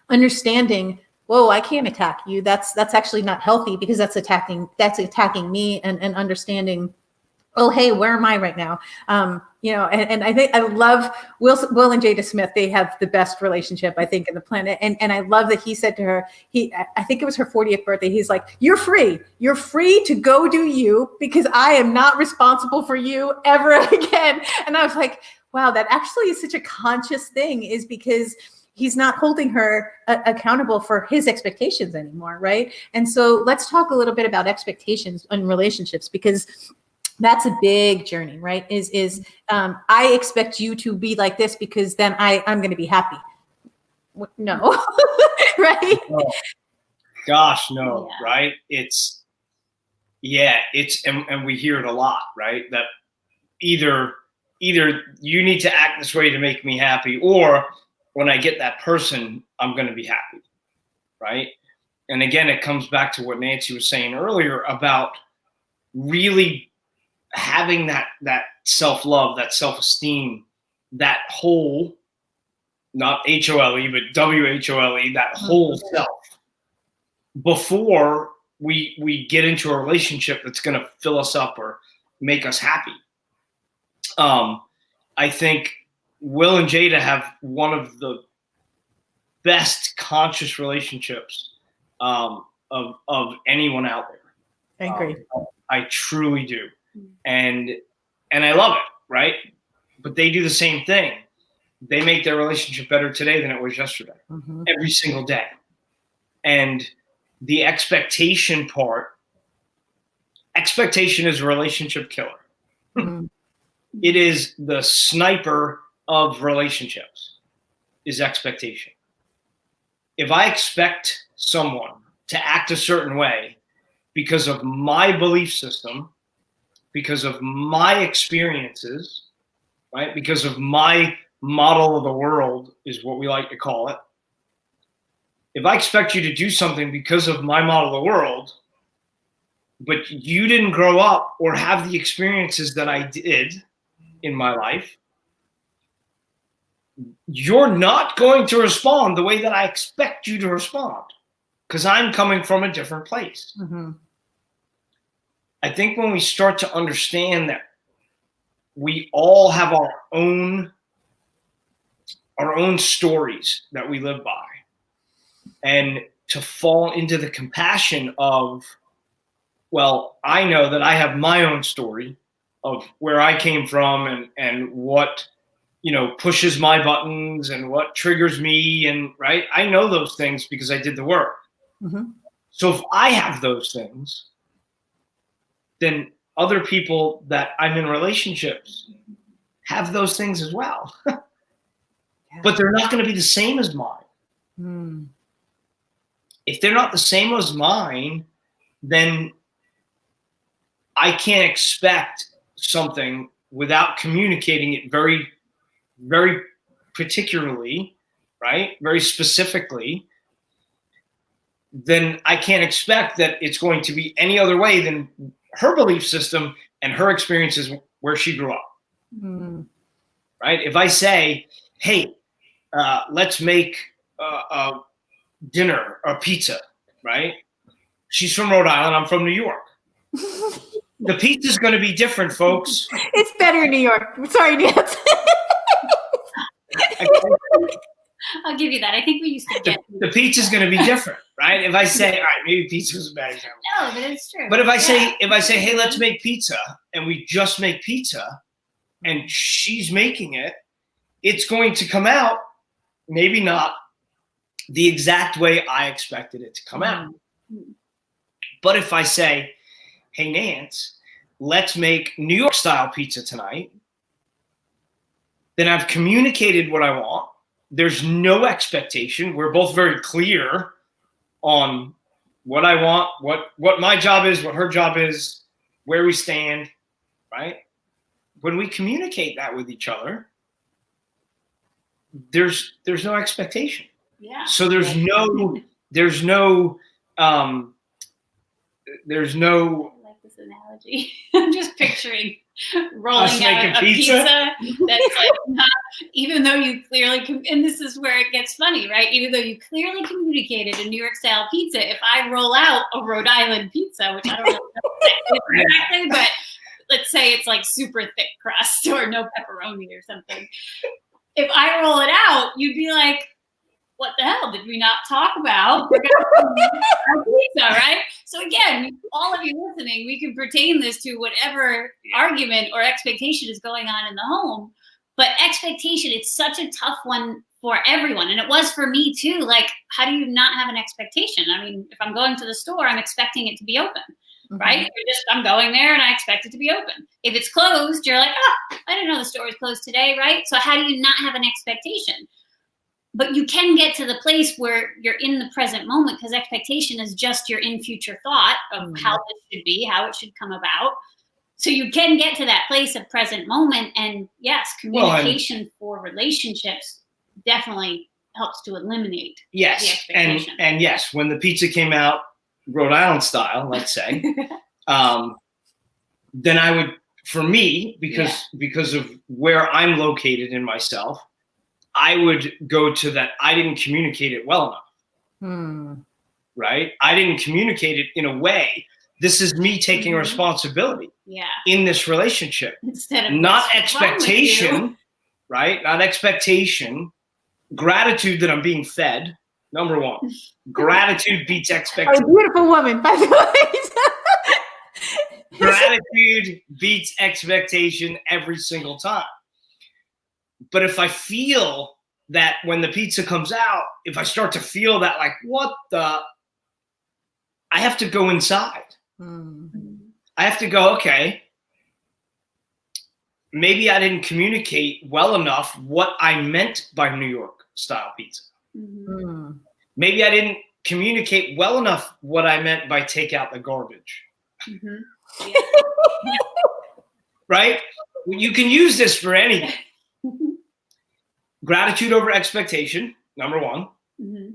understanding, whoa, I can't attack you. That's actually not healthy, because that's attacking me, and understanding, oh, hey, where am I right now? And I think I love Will and Jada Smith. They have the best relationship, I think, in the planet. And I love that he said to her, I think it was her 40th birthday. He's like, you're free to go do you, because I am not responsible for you ever again. And I was like, wow, that actually is such a conscious thing, is because he's not holding her accountable for his expectations anymore, right? And so let's talk a little bit about expectations in relationships, because that's a big journey, right? I expect you to be like this, because then I'm going to be happy. No, right? Oh, gosh, no, yeah. Right? It's, and we hear it a lot, right? That either you need to act this way to make me happy, or when I get that person, I'm going to be happy, right? And again, it comes back to what Nancy was saying earlier about really having that self-love, that self-esteem, that whole, not H-O-L-E, but W-H-O-L-E, that whole self, before we get into a relationship that's going to fill us up or make us happy. I think Will and Jada have one of the best conscious relationships of anyone out there. I agree. I truly do. And I love it, right? But they do the same thing. They make their relationship better today than it was yesterday, every single day. And the expectation part, expectation is a relationship killer. It is the sniper of relationships, is expectation. If I expect someone to act a certain way because of my belief system, because of my experiences, right? Because of my model of the world is what we like to call it. If I expect you to do something because of my model of the world, but you didn't grow up or have the experiences that I did in my life, you're not going to respond the way that I expect you to respond, because I'm coming from a different place. I think when we start to understand that we all have our own stories that we live by, and to fall into the compassion of, well, I know that I have my own story of where I came from and what, pushes my buttons and what triggers me, and right, I know those things because I did the work. So if I have those things, then other people that I'm in relationships have those things as well. But they're not going to be the same as mine. If they're not the same as mine, then I can't expect something without communicating it very, very particularly, right? Very specifically. Then I can't expect that it's going to be any other way than her belief system and her experiences where she grew up. Right? If I say, hey, let's make a dinner or pizza, right? She's from Rhode Island, I'm from New York. The pizza's going to be different, folks. It's better in New York. Sorry, Nancy. I'll give you that. I think we used to get the pizza's going to be different, right? If I say, all right, maybe pizza was a bad example. No, but it's true. But if I say, hey, let's make pizza, and we just make pizza, and she's making it, it's going to come out maybe not the exact way I expected it to come out. But if I say, hey, Nance, let's make New York style pizza tonight, then I've communicated what I want. There's no expectation. We're both very clear on what I want, what my job is, what her job is, where we stand, right? When we communicate that with each other, there's no expectation. Yeah. So there's no I like this analogy. I'm just picturing rolling out a pizza that's like not, even though you clearly and this is where it gets funny, right? Even though you clearly communicated a New York style pizza, if I roll out a Rhode Island pizza, which I don't know exactly, but let's say it's like super thick crust or no pepperoni or something. If I roll it out, you'd be like, what the hell did we not talk about? We're gonna pizza, right? So again, all of you listening, we can pertain this to whatever argument or expectation is going on in the home. But expectation, it's such a tough one for everyone. And it was for me too. Like, how do you not have an expectation? I mean, if I'm going to the store, I'm expecting it to be open, right? I'm going there and I expect it to be open. If it's closed, you're like, oh, I didn't know the store was closed today, right? So how do you not have an expectation? But you can get to the place where you're in the present moment, because expectation is just your in future thought of how this should be, how it should come about. So you can get to that place of present moment. And yes, communication for relationships definitely helps to eliminate the Yes, expectation. and yes, when the pizza came out, Rhode Island style, let's say, then I would, for me, because of where I'm located in myself, I would go to that. I didn't communicate it well enough, right? I didn't communicate it in a way. This is me taking responsibility in this relationship, instead of not expectation, right? Not expectation. Gratitude that I'm being fed. Number one, gratitude beats expectation. A beautiful woman, by the way. Gratitude beats expectation every single time. But if I feel that when the pizza comes out, if I start to feel that, like, what the, I have to go inside. I have to go, okay, maybe I didn't communicate well enough what I meant by New York style pizza. Maybe I didn't communicate well enough what I meant by take out the garbage. Right? You can use this for anything. Gratitude over expectation, number one.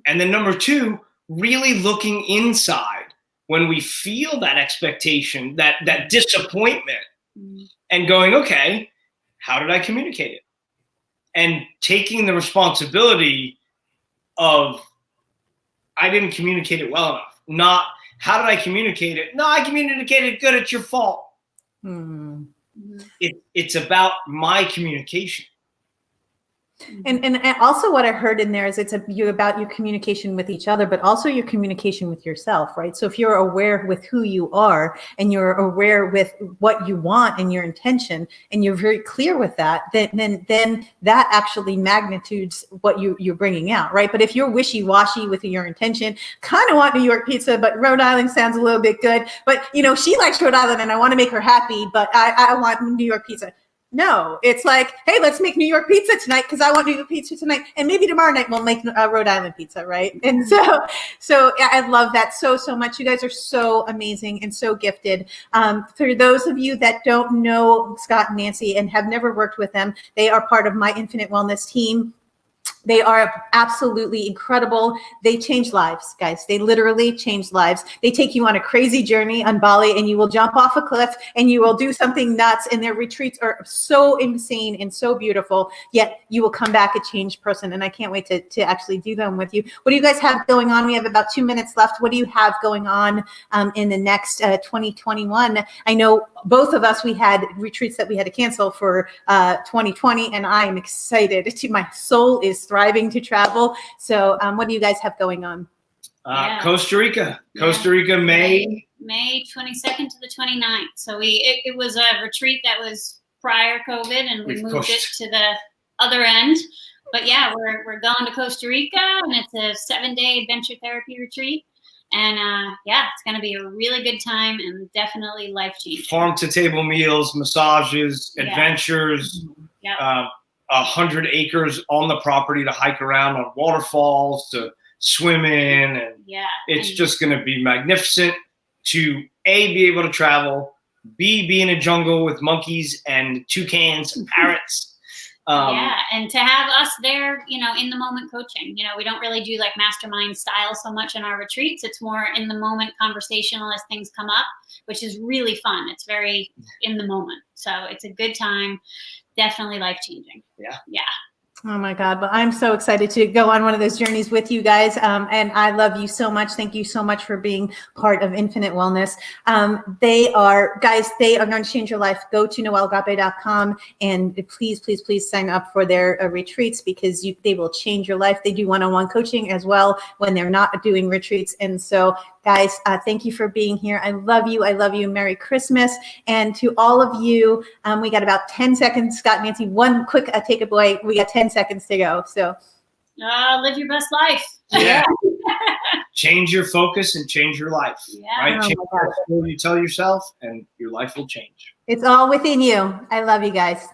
And then number two, really looking inside when we feel that expectation, that disappointment, and going, okay, how did I communicate it? And taking the responsibility of, I didn't communicate it well enough. Not, how did I communicate it? No, I communicated good, it's your fault. It's about my communication. And also what I heard in there is it's about your communication with each other, but also your communication with yourself, right? So if you're aware with who you are and you're aware with what you want and your intention, and you're very clear with that, then that actually magnitudes what you're bringing out, right? But if you're wishy-washy with your intention, kind of want New York pizza, but Rhode Island sounds a little bit good, but she likes Rhode Island and I want to make her happy, but I want New York pizza. No, it's like, hey, let's make New York pizza tonight because I want New York pizza tonight, and maybe tomorrow night we'll make Rhode Island pizza, right? And so I love that so much. You guys are so amazing and so gifted. For those of you that don't know Scott and Nancy and have never worked with them, they are part of my Infinite Wellness team. They are absolutely incredible. They change lives, guys. They literally change lives. They take you on a crazy journey on Bali, and you will jump off a cliff and you will do something nuts. And their retreats are so insane and so beautiful, yet you will come back a changed person. And I can't wait to actually do them with you. What do you guys have going on? We have about 2 minutes left. What do you have going on in the next 2021? I know both of us, we had retreats that we had to cancel for 2020, and I am excited. My soul is thriving to travel. So what do you guys have going on? Costa Rica, May 22nd to the 29th. So it was a retreat that was prior COVID, and we moved it to the other end. But yeah, we're going to Costa Rica, and it's a 7-day adventure therapy retreat. And it's going to be a really good time and definitely life-changing. Farm to table meals, massages, adventures, 100 acres on the property to hike around on waterfalls, to swim in. And it's just going to be magnificent to A, be able to travel, B, be in a jungle with monkeys and toucans and parrots. And to have us there, in the moment coaching. We don't really do like mastermind style so much in our retreats. It's more in the moment conversational as things come up, which is really fun. It's very in the moment. So it's a good time. Definitely life-changing. Yeah. Oh my God. Well, I'm so excited to go on one of those journeys with you guys. And I love you so much. Thank you so much for being part of Infinite Wellness. They are going to change your life. Go to noelleagape.com and please sign up for their retreats, because they will change your life. They do one-on-one coaching as well when they're not doing retreats. And so guys, thank you for being here. I love you. I love you. Merry Christmas. And to all of you, we got about 10 seconds. Scott, Nancy, one quick takeaway. We got 10 seconds to go. So live your best life. Yeah. Change your focus and change your life. Yeah. Right? Change what you tell yourself, and your life will change. It's all within you. I love you guys.